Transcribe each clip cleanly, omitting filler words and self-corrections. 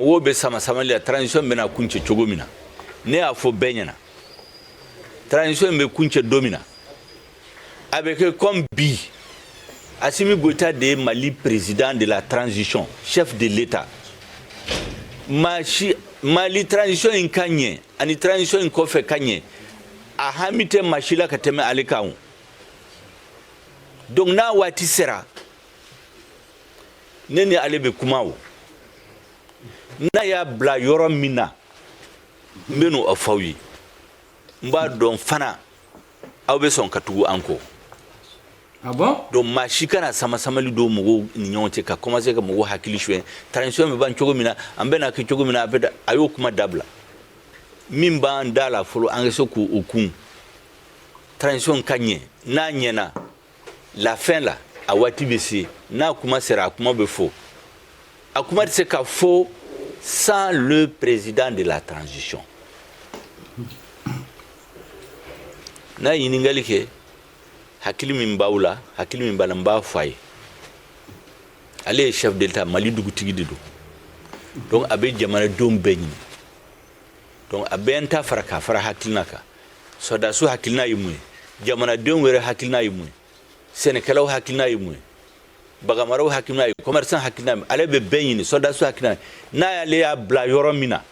o be sama la transition bena kunche chogomina ne a fo benyana transition be kunche domina avec comme bi Assimi Goïta de Mali président de la transition chef de l'état Mali transition in kanye ani transition in kofe kanye a hamite machila kateme alekaun donc na wati sera nene alebe kumawo na ya bla yoro mina mbenu afawi mba don fana awbe son katugu anko. Ah bon? Donc machikana sama samali do mugo ninyonte ka commencer ka mugo hakili shwe transition me ban chogo mina ambena ke chogo mina apeda ayo kuma dabla mimba ndala folo angeso ku okun transition kanye na nyena la fin là a wati besi na kuma sera kuma befo akuma se ka fo sans le président de la transition na yiningali ke hakili min bawla hakili min balamba fay ale chef d'état Mali dugutigi do donc abe jamana dom beñi donc abenta faraka fara hakilnaka soda su hakilna yimu jamana dom were hakilna yimu senekalaw hakilna yimu bagamaraw hakilna yimu commerçant hakilna ale be beñi soda su hakilna na ale ya bla yoro mina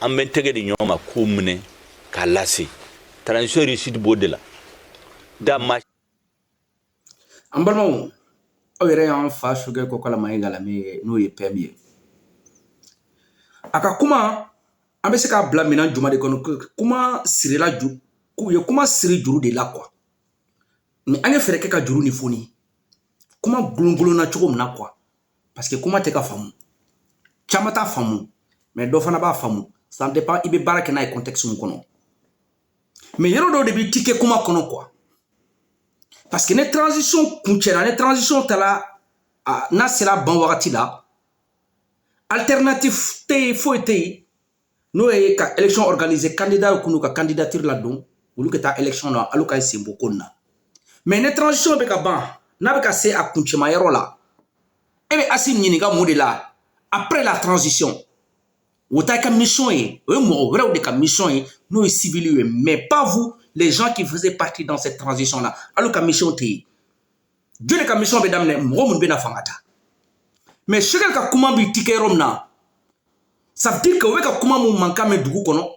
amben tege di ñoma ko mune ka lasi transition réussite bodela dama ambalmo awere yan fa sugar ko kala mai gala me no ye pemie aka kuma ambe se ka bla mina juma de kono kuma sirila ju ku ye kuma siri juru de la quoi mais anga fere ke ka juru ni foni kuma glongolo na chogo na quoi parce que kuma te ka famu chama ta famu mais do fana ba famu ça dépend ibe baraka na contexte mun kono mais yero do de bi tike kuma kono quoi. Parce que les transitions les transitions tala na sera ban wakati la alternative te foite no e ka élection organisée candidat kunu ka candidature la don ou que ta élection na aluka sembo konna mais les transitions be ka ban na be ka se a kunchema yero la e be asim nyini ga modela après la transition wota ka mission e mo vrai ou de ka mission e no e civil mais pas vous les gens qui faisaient partie dans cette transition-là, alors que la mission était. Dieu ne ka mission be damne mo be na fangata. Mais ce que ka kuma bi tike romna, ça veut dire que we ka kuma mu manka me dugu kono,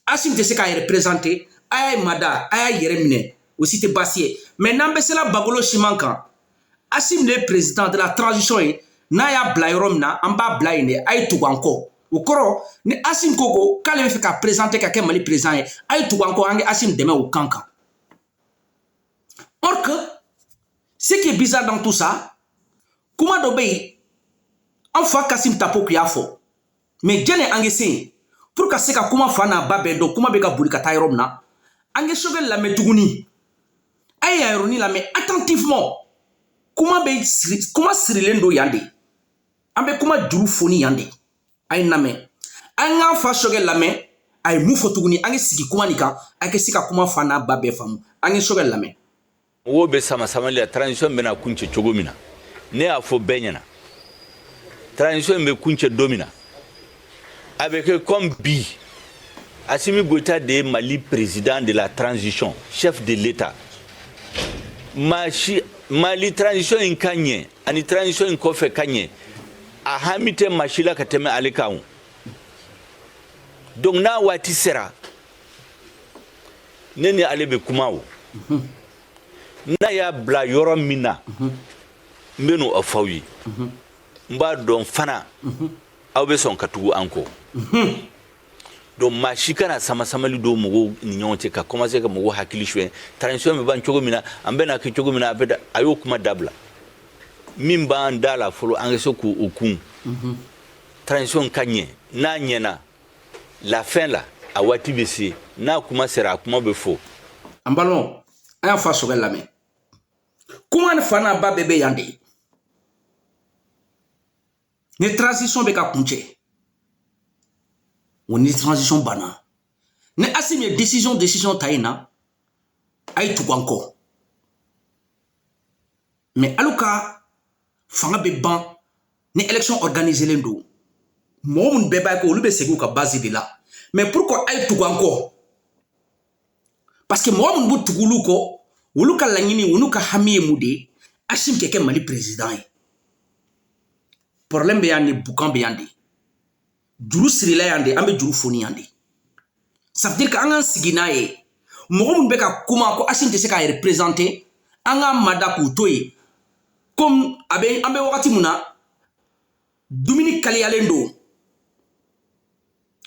asim te se ka représenter, ay mada, ay yeremine, aussi te bassier. Mais nambesela bagolo shimanka, asim le président de la transition na ya blay romna, amba blayne ay tuganko. Au koro ni asim koko kale fait ka présenter ka Mali président ay tout encore ange asim demain au kanka. Or que ce qui est bizarre dans tout ça, comment d'obéir en fois Kassim tapo kriafo mais jene ange se pour que seka kuma fana babe do kuma be ka bulika tayrom na ange shogel la metuguni ay ironi la mais attentivement comment be comment sirilendo yande ambe kuma juru foni yande ay name anga fa shogel lame ay mu fotuguni ange sigi kuma nika ake sika kuma fana babe famu ange shogel lame wo be sama la transition bena kunche chogomina ne a fo benyana transition be kunche domina avec comme bi Assimi Goïta de Mali président de la transition chef de l'état Mali transition in kanye ani transition in kofe kanye a hamite machila kateme alekaun donc na wati sera nene alebe kumawo na ya bla yoro mina mbenu afawi mba don fana awbe son katugu anko donc machikana sama samali do mugo ninyonte ka commencer ka mugo hakili shwe transition me ban chogo mina ambena ke chogo mina apeda ayo kuma dabla mimba ndala folo angeso ku okun transition kanye na nyena la fin là a wati besi na kuma sera kuma befo ambalo aya fa so la me kuma na fana ba bebe yande ni transition be ka kunche woni transition bana ne asime décision taina ay tout encore mais aluka fanga be ban ni élection organisée lendo Mon bébé ko lube segou ka base de là. Mais pourquoi ay tout encore? Parce que moi mon bout tugulu ko, wulu ka langini wulu ka hamiye mude, Hashim keke Mali président. Problème be yandi boucan be yandi. Juru sirila yandi ambe juru foni yandi. Ça veut dire que angan sigina ye. Mo mun be ka kuma ko Hashim te se ka représenter anga mada ko toyi. Comme ambe wakati muna Dominique Kalialendo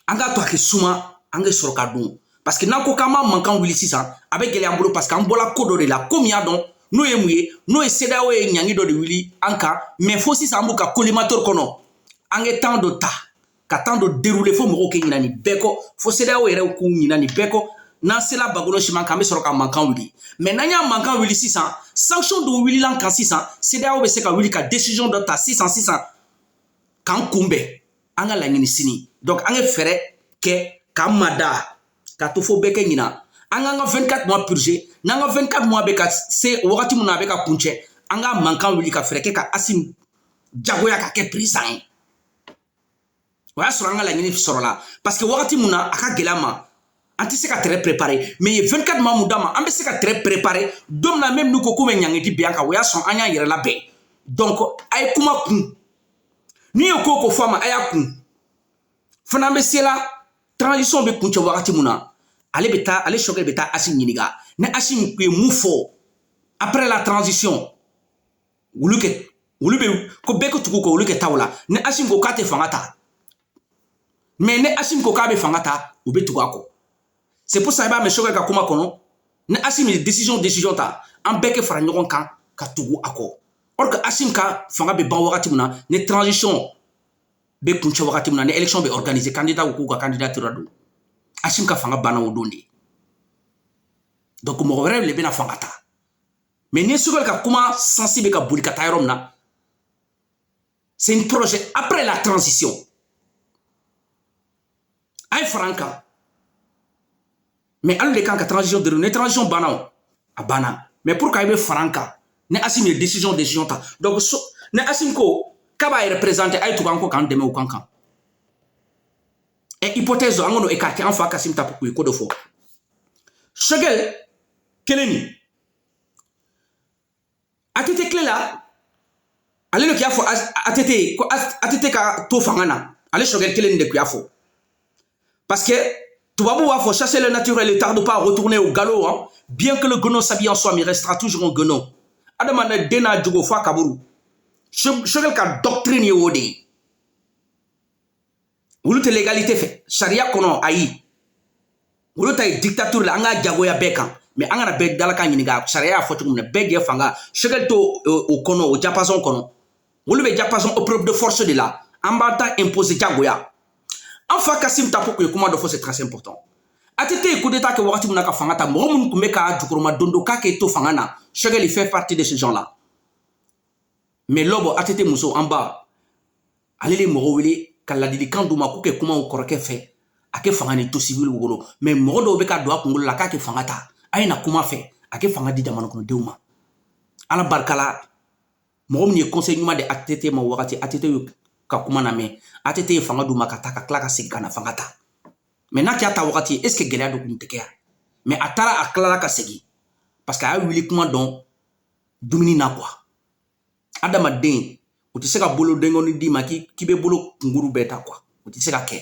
anga to ake suma anga soroka dun parce que nako kama mankan wili sisan avec gele ambolo parce qu'an bola kodo de la comme ya don no ye muye no e CEDEAO e nyangi do de wili anka mais faut sisan ambuka collimateur kono anga temps de ta ka temps de dérouler fo moko ke nyina ni beko fo CEDEAO ere ku nyina ni beko na sela bagolo shima kambe soroka mankan wili mais nanya mankan wili sisan sanction do wili lan kan sisan CEDEAO be se ka wili ka décision de ta 600 kan kumbe anga langini sini donc anga fere ke kamada ka to fo beke nyina anga 24 mois purgé nanga 24 mois be ka se wakati muna be ka kunche anga mankan wili ka fere ke ka Hashim jagoya ka ke prison wa soro anga langini soro la parce que wakati muna aka gelama anti se ka très préparé mais 24 mois mudama ambe se ka très préparé domna même nous ko ko nyangeti bianka wa son anya yere la be donc ay kuma kun ni ko fama aya kun fana be sela transition be kunche wakati muna ale beta ale choquer beta Hashim nyiniga ne Hashim pe mufo après la transition wuluke wulube ko beko tuku ko wuluke tawla ne Hashim ko kate fangata mais ne Hashim ko kabe fangata ube tuako c'est pour ça ba me choquer ka kuma kono ne Hashim décision ta en beke fara nyogon kan ka tugu ako or que Hashim ka fanga be ban wakati muna ne transition be kunche wakati muna ne élection be organisé candidat ou ka candidature do Hashim ka fanga bana wodondi donc mo vrai le bena fangata mais ne sugol ka kuma sensible ka bulika tayrom na c'est un projet après la transition ay franca mais alou de kan ka transition de ne transition bana a bana mais pourquoi il be franca ne Hashim une décision ta donc so, ne Hashim ko kaba représenter ay tout encore kan deme ou kankan et hypothèse angono écarté en fa Kassim tapu ko do fo Shogel keleni atete clé là allez le kia fo atete ka to fangana allez Shogel keleni de kia fo parce que Toubabou wa faut chasser le naturel et tarde pas à retourner au galop hein? Bien que le guenon s'habille en soi mais il restera toujours un guenon adamana dena djugo fa kaburu Shogel ka doctrine yodi wulu te légalité fait charia kono ayi wulu tay dictature la anga jagoya bekan mais anga na be dalaka nyiniga charia fo tum ne bege fanga Shogel to au kono au diapason kono wulu be diapason au preuve de force de là ambata imposer jagoya enfin Kassim tapo ko kuma do fo c'est très important atete coup d'état que wakati munaka fangata mo mun kumeka jukuruma dondo ka ke to fangana Shogel il fait partie de ces gens là mais lobo atete muso en bas allez les morowili kala didi kan duma ko ke kuma o koroke fe ake fangani to civil wogolo mais modo be ka do akungolo la ka ke fangata ayina kuma fe ake fangadi jamana kono deuma ala barkala mo ni conseil nyuma de atete ma wakati atete ka kuma na me atete fanga duma ka taka klaka sigana fangata mais na kiata wakati est ce que gelado kuntekeya mais atara aklara ka segi parce que ay wili kuma don dumini na quoi adama den o ti se ka bolo dengoni di ma ki be bolo nguru beta quoi o ti se ka ke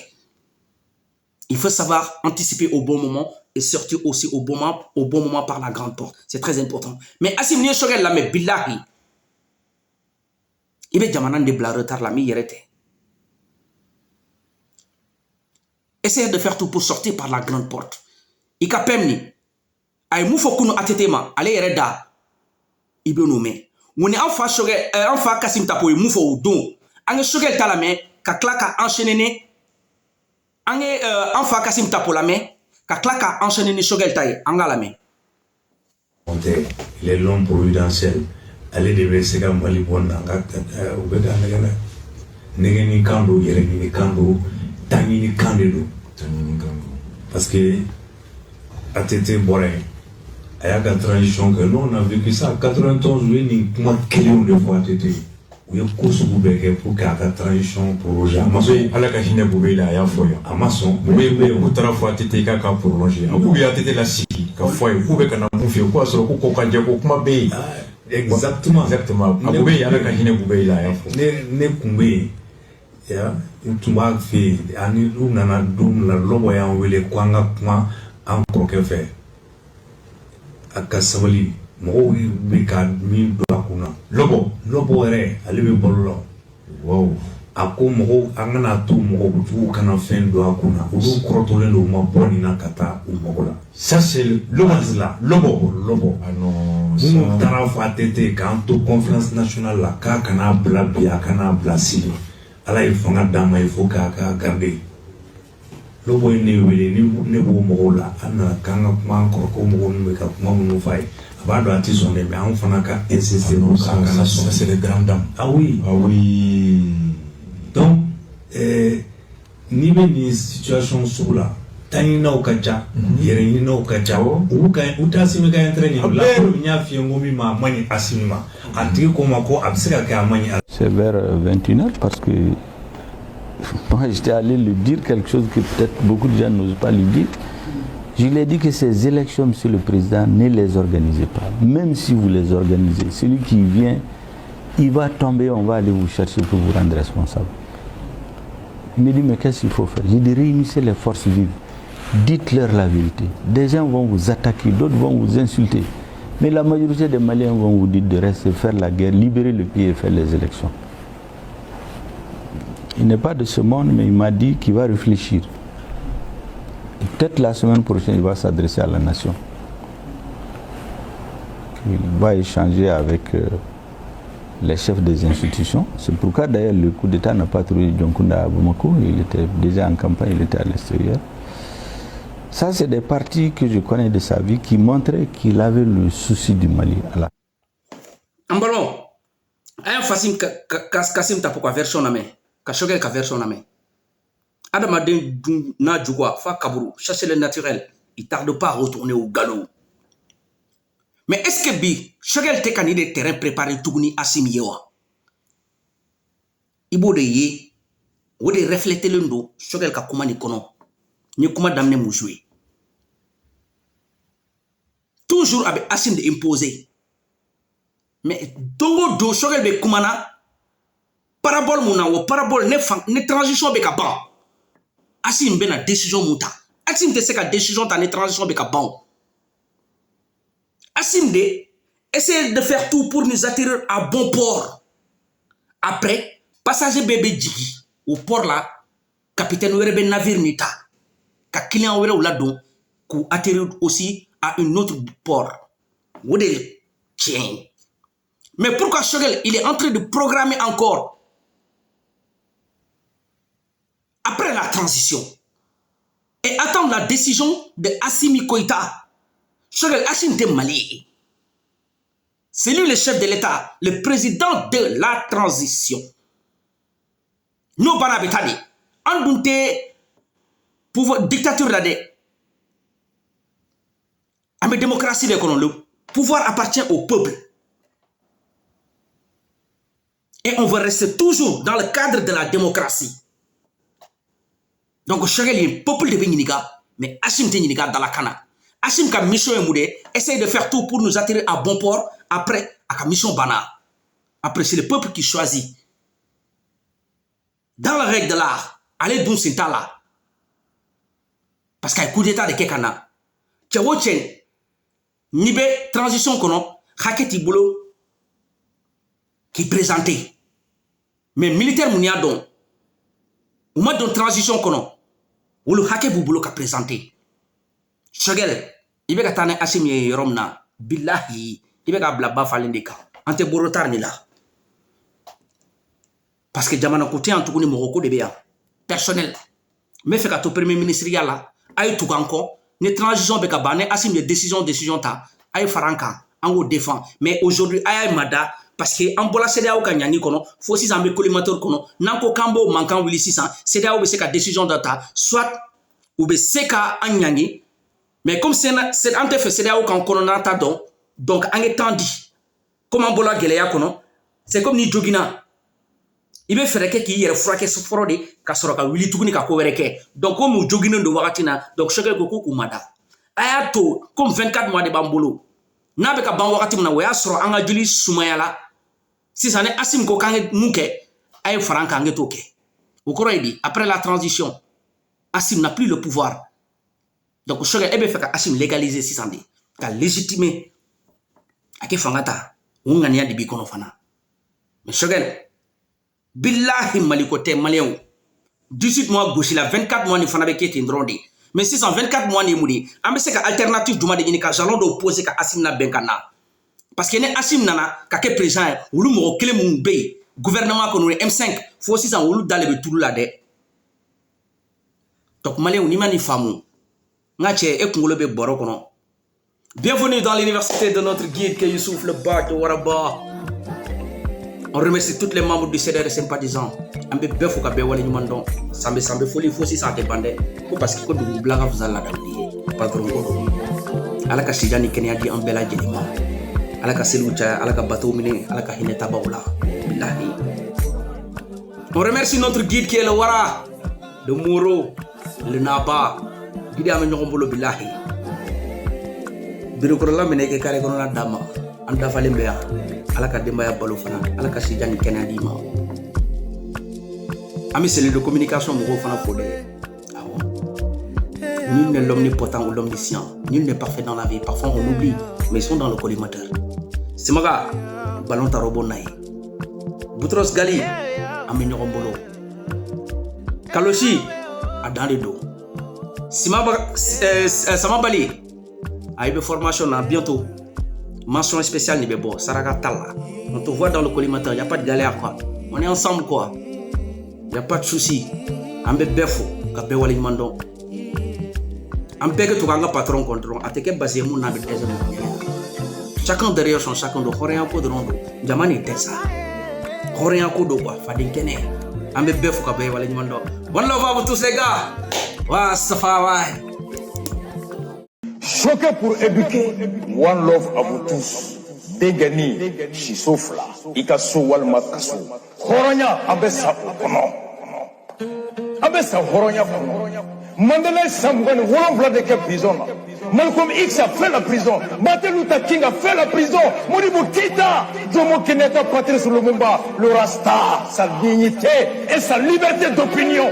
il faut savoir anticiper au bon moment et sortir aussi au bon moment par la grande porte c'est très important mais Hashim ni Shogel la mais billahi ibe jamana de bla retard la mi yerete essayez de faire tout pour sortir par la grande porte ika pemni ay mu fokunu atetema ale yereda ibe no me on est en fa Kassim tapo mu fo don ange Shogel tala me ka klaka enchaîner ange en fa Kassim tapo la me ka klaka enchaîner Shogel tay anga la me il est l'homme providentiel allez de se ka mali bonna ngata o be da ngana negeni kando yere ni kando tani kando parce que atete boré à la transition que nous on a vécu ça 91 ni comment de fois atete u ye ko sugu bɛɛ kɛ pour que a ka transition projet a ma sɔn ala ka hinɛ bube la a y'a fɔ yan a ma sɔn bube bɛ k'u taara fɔ ATT k'a ka prolonger a k'u bɛ ATT la sigi ka fɔ ye k'u bɛ ka na mun fɛ yen k'o y'a sɔrɔ ko ka jɛ ko kuma bɛ yen exactement a bube ala ka hinɛ bube la a y'a fɔ ne kun bɛ yen n tun b'a fɛ yen ani u nana don min na lɔbɔ y'an wele ko an ka kuma an kɔrɔkɛ fɛ a ka sabali mɔgɔw bɛ ka min don a kunna lɔbɔ yɛrɛ ale bɛ balo la wow a ko mɔgɔw an kana to mɔgɔjugu kana fɛn don a kunna olu kɔrɔtɔlen don u ma bɔ nin na ka taa u mago la ça c'est lɔbɔ ah non minnu taara fɔ ATT k'an to conférence nationale la k'a kana bila bi a kana bila sini ala ye fanga d'an ma il faut k'a ka garder lɔbɔ ye ne wele ne b'o mɔgɔw la an nana k'an ka kuma an kɔrɔkɛw mɔgɔw minnu bɛ ka kuma minnu f'a ye a b'a dɔn a tɛ sɔn dɛ mais an fana ka insister non k'a kana sɔn c'est les grandes dames ah oui donc n'i bɛ nin situation sugu la taɲininaw ka ca yɛrɛɲininaw ka ca u tɛ Asimi ka intérêt ɲini la n y'a f'i ye n ko min ma a ma ɲi Asimi ma a tigi ko ma ko a bɛ se ka kɛ a ma ɲi. C'est vers 21h parce que moi j'étais allé lui dire quelque chose que peut-être beaucoup de gens n'osent pas lui dire. Je lui ai dit que ces élections, Monsieur le Président, ne les organisez pas. Même si vous les organisez, celui qui vient, il va tomber, on va aller vous chercher pour vous rendre responsable. Il me dit, mais qu'est-ce qu'il faut faire? J'ai dit, réunissez les forces vives. Dites-leur la vérité. Des gens vont vous attaquer, d'autres vont vous insulter. Mais la majorité des Maliens vont vous dire de rester, faire la guerre, libérer le pays et faire les élections. Il n'est pas de ce monde, mais il m'a dit qu'il va réfléchir. Peut-être la semaine prochaine, il va s'adresser à la nation. Il va échanger avec les chefs des institutions. C'est pourquoi d'ailleurs le coup d'État n'a pas trouvé Dionkunda à Bamako. Il était déjà en campagne, il était à l'extérieur. Ça, c'est des parties que je connais de sa vie qui montraient qu'il avait le souci du Mali. En ballon, un facile Kassim tapo ka version na me, ka Choguel ka version na me. Adamaden na djougwa fa kaburu, chasser le naturel, il tarde pas à retourner au galop. Mais est-ce que bi Choguel te kani de terrain préparé tuguni Assimi yewa? Ibo de ye, ou de refléter le ndo, Choguel ka kuma ni kono, ni kuma damne moujoué. Toujours avec Assimi de imposer. Mais dongo do Choguel be kumana, parabole mouna ou parabole ne transition be ka ban. Assimi be na décision mouta. Assimi te se ka décision ta ne transition be ka ban. Assimi de essayer de faire tout pour nous atterrir à bon port. Après, passager bébé djigi au port là, capitaine werebe navire nita. Ka client were ou la don, pour atterrir aussi à un autre port. Ou de tiens. Mais pourquoi Choguel, il est en train de programmer encore après la transition et attendre la décision de Assimi Koïta? Choguel Assimi de Mali. C'est lui le chef de l'État, le président de la transition. Nous, Banabitani, en pouvoir dictature là de la démocratie, le pouvoir appartient au peuple. Et on va rester toujours dans le cadre de la démocratie. Donc, Choguel est un peuple de Béniniga, mais Assimi de Niniga dans la Cana. Assimi ka mission est moudé, essaye de faire tout pour nous attirer à bon port. Après, à la mission Bana. Après, c'est le peuple qui choisit. Dans la règle de l'art, allez d'où c'est là. Parce qu'il y a un coup d'état de Kekana. Tchawochen, Nibe, transition kono, Haketi Boulot, qui présentait. Mais militaire Mouniadon, au moment de transition kono, ou le Hake Boulot qui a présenté. Choguel, il va tane Assimi Romna, billahi, il va blabba falindika. Ante borotar ni là. Parce que Jamana Koté en tout cas Morocco de Béa. Personnel. Mais fait que premier ministre là, aïe tout encore, ne transition beka bané, Assimi décision ta, aïe faranka, en haut défend. Mais aujourd'hui, aïe mada, parce que en bola CDAO kanyani kono, faut 6 ans de collimateur kono, nanko kambo mankan wili 600, CDAO be seka décision data, soit ou be seka anyani. Mais comme c'est en fait CDAO kan kono nata donc en étant dit, comme en bola geleya kono, c'est comme ni jogina. i bɛ fɛɛrɛ kɛ k'i yɛrɛ furakɛ fɔlɔ de ka sɔrɔ ka wuli tuguni ka ko wɛrɛ kɛ donc ko mun joginnen don wagati na donc Choguel ko k'u ma da a y'a to comme 24 mois de b'an bolo n'a bɛ ka ban wagati min na o y'a sɔrɔ an ka joli sumayala sisan ni Assimi ko k'an ye mun kɛ a ye fara an kan an kɛ t'o kɛ o kɔrɔ ye di après la transition Assimi n'a plus le pouvoir donc Choguel e bɛ fɛ ka Assimi légaliser sisan de ka légitimer a kɛ fanga ta o ŋaniya de b'i kɔnɔ fana mais Choguel billahi maliko tɛ maliyɛnw 18 mois gosi la 24 mois ni fana bɛ kɛ ten dɔrɔn de mais sisan 24 mois ni mun de an bɛ se ka alternative jumɛn de ɲini ka jalon dɔw poser ka Assimi labɛn ka na parce que ni Assimi nana ka kɛ président ye olu mɔgɔ kelen minnu bɛ yen gouvernement kɔnɔ ni M5 fo sisan olu da de bɛ tulu la dɛ donc maliyɛnw n'i ma nin faamu n ka cɛ e kunkolo bɛ bɔrɔ kɔnɔ. Bienvenue dans l'université de notre guide que Youssouf le Bac de Waraba. On remercie tous les membres du CDR et sympathisants. On peut bien faire wale nyumando. Sambe folie faut si santé bandé. Parce que quand vous blaga vous allez la patron ko. Ala ka sidani kenya di en bela jelima. Ala ka selucha, ala ka bateau mine, ala ka hineta baula. Billahi. On remercie notre guide qui est le Wara, le Mouro, le Naba. Guide ame nyokombolo billahi. Birokorola mene ke kare kono na dama anda fale mbeya ala ka demba ya balo fana ala ka sidani kenya di ma ami c'est de communication mo fana ko de awo nul n'est l'omnipotent ou l'omniscient nul n'est parfait dans la vie parfois on oublie mais ils sont dans le collimateur simaga ballon tarobo nay Boutros Ghali ami nyokombolo Kaloshi a dans les dos Samabali AIB formation là bientôt. Mention spéciale ni bon, Saraka Tala. On te voit dans le collimateur, il n'y a pas de galère quoi. On est ensemble quoi. Il n'y a pas de souci. Ambe befo, kabe wali mando. Ambe que tu ganga patron contrôle, ateke basé mon nabe deuxième. Chacun derrière son chacun de rien ko de rondo. Jamani tesa. Rien ko do quoi, fadin kene. Ambe befo kabe wali mando. One love à vous tous les gars. Wa safa wa. Choqué pour éduquer, one love à vous tous. Degani, Chisofla, Ikaso Walma Kaso. Horonya, Abessa Okono. Abessa Horonya Kono. Mandela Samouane, Holland de quelle prison? Malcolm X a fait la prison. Martin Luther King a fait la prison. Modibo Keïta, Jomo Kenyatta, Patrice Lumumba, le Rasta, sa dignité et sa liberté d'opinion.